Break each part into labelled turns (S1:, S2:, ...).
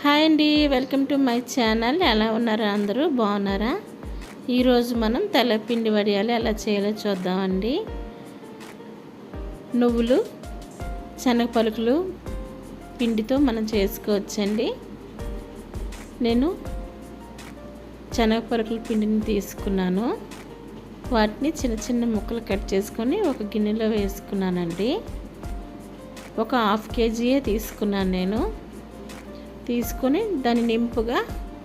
S1: Hi అండి, welcome to my channel. ఎలా ఉన్నారా? అందరూ బాగున్నారా? ఈరోజు మనం తెల్లపిండి వడియాలు ఎలా చేయాలో చూద్దామండి. నువ్వులు, శనగ పలుకులు పిండితో మనం చేసుకోవచ్చండి. నేను శనగ పలుకుల పిండిని తీసుకున్నాను. వాటిని చిన్న చిన్న ముక్కలు కట్ చేసుకొని ఒక గిన్నెలో వేసుకున్నానండి. ఒక హాఫ్ కేజీయే తీసుకున్నాను నేను. తీసుకొని దాన్ని నింపుగా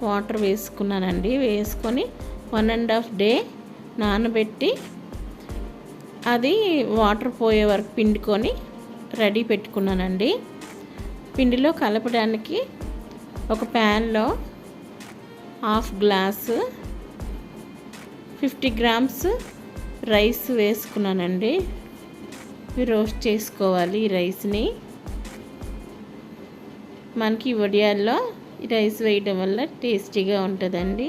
S1: వాటర్ వేసుకున్నానండి. వేసుకొని 1.5 డే నానబెట్టి అది వాటర్ పోయే వరకు పిండుకొని రెడీ పెట్టుకున్నానండి. పిండిలో కలపడానికి ఒక ప్యాన్లో హాఫ్ గ్లాసు 50 గ్రామ్స్ రైస్ వేసుకున్నానండి. రోస్ట్ చేసుకోవాలి ఈ రైస్ని. మనకి వడియాల్లో రైస్ వేయడం వల్ల టేస్టీగా ఉంటుందండి.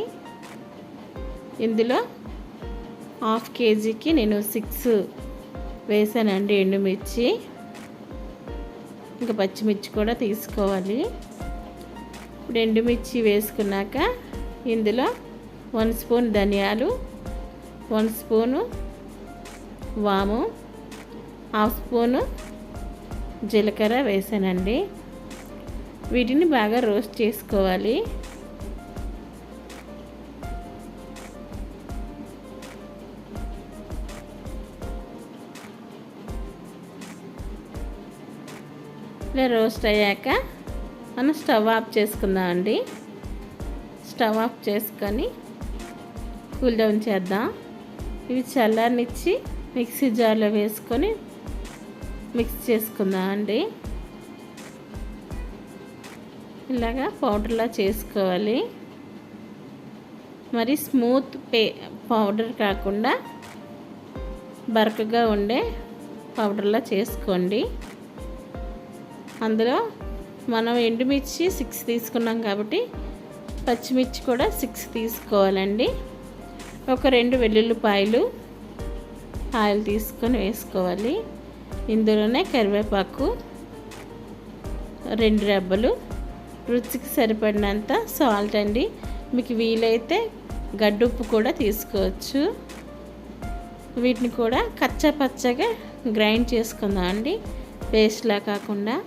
S1: ఇందులో హాఫ్ కేజీకి నేను 6 వేసానండి ఎండుమిర్చి. ఇంకా పచ్చిమిర్చి కూడా తీసుకోవాలి. ఇప్పుడు ఎండుమిర్చి వేసుకున్నాక ఇందులో 1 స్పూన్ ధనియాలు, 1 స్పూను వాము, హాఫ్ స్పూను జీలకర్ర వేసానండి. వీటిని బాగా రోస్ట్ చేసుకోవాలి. ఇలా రోస్ట్ అయ్యాక మనం స్టవ్ ఆఫ్ చేసుకుందామండి. స్టవ్ ఆఫ్ చేసుకొని కూల్ డౌన్ చేద్దాం. ఇవి చల్లారనిచ్చి మిక్సీ జార్లో వేసుకొని మిక్స్ చేసుకుందామండి. ఇలాగా పౌడర్లా చేసుకోవాలి. మరి స్మూత్ పౌడర్ కాకుండా బరకగా ఉండే పౌడర్లా చేసుకోండి. అందులో మనం ఎండుమిర్చి 6 తీసుకున్నాం కాబట్టి పచ్చిమిర్చి కూడా 6 తీసుకోవాలండి. ఒక 2 వెల్లుల్లిపాయలు ఆయిల్ తీసుకొని వేసుకోవాలి. ఇందులోనే కరివేపాకు, 2 రెబ్బలు, రుచికి సరిపడినంత సాల్ట్ అండి. మీకు వీలైతే గడ్డుప్పు కూడా తీసుకోవచ్చు. వీటిని కూడా కచ్చా పచ్చగా గ్రైండ్ చేసుకుందాం అండి. పేస్ట్లా కాకుండా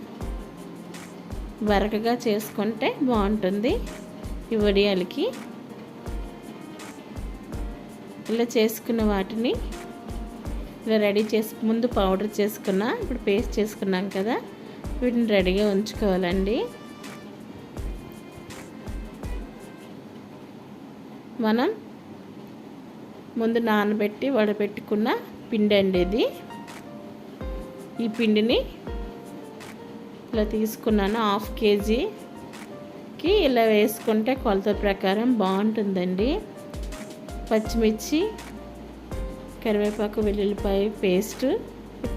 S1: బరకగా చేసుకుంటే బాగుంటుంది ఈ వడియాలకి. ఇలా చేసుకున్న వాటిని ఇలా రెడీ చేసి ముందు పౌడర్ చేసుకున్నా, ఇప్పుడు పేస్ట్ చేసుకున్నాం కదా, వీటిని రెడీగా ఉంచుకోవాలండి. మనం ముందు నానబెట్టి వడపెట్టుకున్న పిండి అండి ఇది. ఈ పిండిని ఇలా తీసుకున్నాను. హాఫ్ కేజీకి ఇలా వేసుకుంటే కొలత ప్రకారం బాగుంటుందండి. పచ్చిమిర్చి, కరివేపాకు, వెల్లుల్లిపాయ పేస్ట్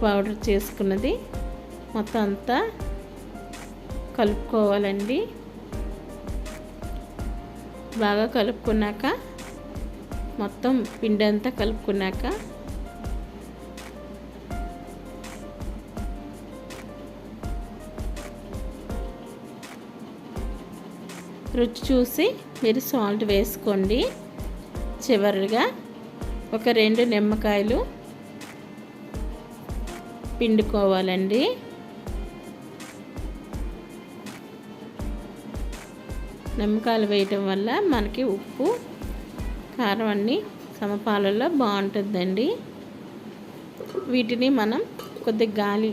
S1: పౌడర్ చేసుకున్నది మొత్తం అంతా కలుపుకోవాలండి. బాగా కలుపుకున్నాక మొత్తం పిండి అంతా కలుపుకున్నాక రుచి చూసి మీరు సాల్ట్ వేసుకోండి. చివరిగా ఒక 2 నిమ్మకాయలు పిండుకోవాలండి. నిమ్మకాయలు వేయటం వల్ల మనకి ఉప్పు, కారం అన్నీ సమపాలలో బాగుంటుందండి. వీటిని మనం కొద్దిగా గాలి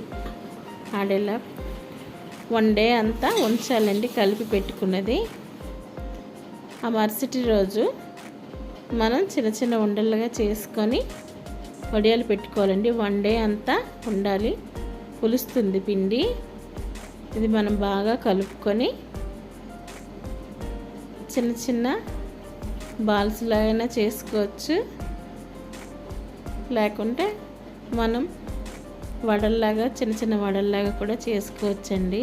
S1: ఆడేలా 1 డే అంతా ఉంచాలండి కలిపి పెట్టుకున్నది. ఆ మరుసటి రోజు మనం చిన్న చిన్న ఉండలుగా చేసుకొని వడియాలు పెట్టుకోవాలండి. 1 డే అంతా ఉండాలి, పులుస్తుంది పిండి. ఇది మనం బాగా కలుపుకొని చిన్న చిన్న బాల్స్ లాగైనా చేసుకోవచ్చు, లేకుంటే మనం వడల్లాగా చిన్న చిన్న వడల్లాగా కూడా చేసుకోవచ్చండి.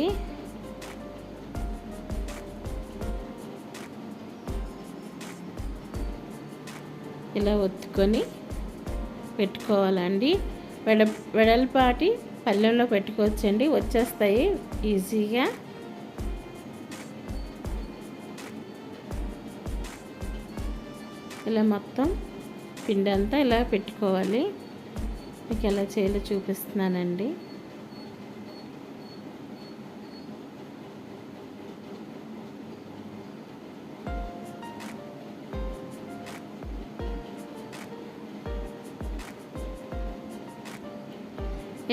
S1: ఇలా ఒత్తుకొని పెట్టుకోవాలండి. వెడల్పాటి పళ్ళెంలో పెట్టుకోవచ్చండి, వచ్చేస్తాయి ఈజీగా. ఇలా మొత్తం పిండి అంతా ఇలా పెట్టుకోవాలి. మీకు ఎలా చేయాలో చూపిస్తున్నానండి.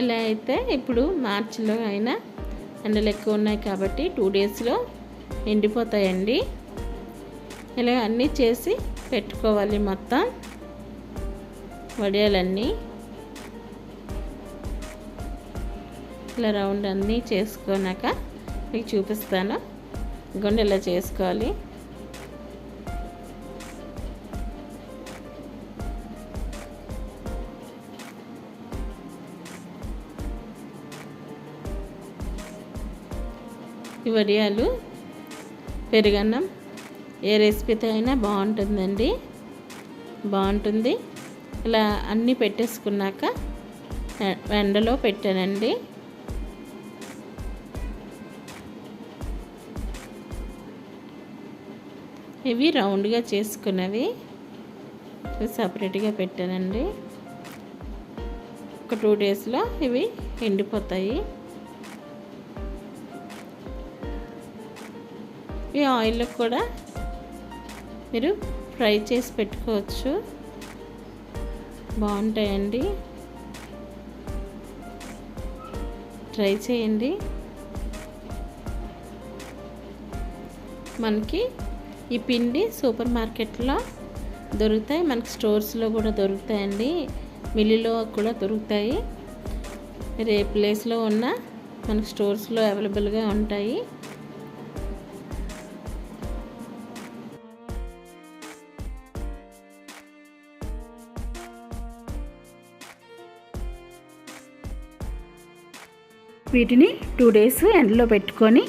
S1: ఇలా అయితే ఇప్పుడు మార్చిలో అయినా ఎండలు ఎక్కువ ఉన్నాయి కాబట్టి 2 డేస్లో ఎండిపోతాయండి. ఇలా అన్నీ చేసి పెట్టుకోవాలి మొత్తం వడియాలన్నీ. ఇలా రౌండ్ అన్నీ చేసుకున్నాక మీకు చూపిస్తాను. ఇదిగోండి ఇలా చేసుకోవాలి. ఈ వడియాలు పెరుగన్నం ఏ రెసిపీతో అయినా బాగుంటుందండి, బాగుంటుంది. ఇలా అన్నీ పెట్టేసుకున్నాక ఎండలో పెట్టానండి. ఇవి రౌండ్గా చేసుకున్నవి సపరేట్గా పెట్టానండి. ఒక 2 డేస్లో ఇవి ఎండిపోతాయి. ఈ ఆయిల్లో కూడా మీరు ఫ్రై చేసి పెట్టుకోవచ్చు, బాగుంటాయండి. ట్రై చేయండి. మనకి ఈ పిండి సూపర్ మార్కెట్లో దొరుకుతాయి, మనకి స్టోర్స్లో కూడా దొరుకుతాయండి, మిల్లులో కూడా దొరుకుతాయి. మీరు ఏ ప్లేస్లో ఉన్నా మనకి స్టోర్స్లో అవైలబుల్గా ఉంటాయి.
S2: వీటిని 2 డేస్ ఎండలో పెట్టుకొని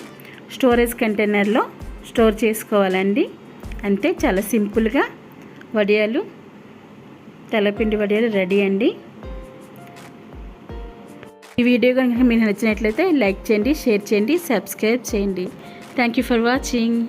S2: స్టోరేజ్ కంటైనర్లో స్టోర్ చేసుకోవాలండి. అంతే, చాలా సింపుల్గా వడియాలు, తెల్లపిండి వడియాలు రెడీ అండి. ఈ వీడియో కనుక మీకు నచ్చినట్లయితే లైక్ చేయండి, షేర్ చేయండి, సబ్స్క్రైబ్ చేయండి. Thank you for watching.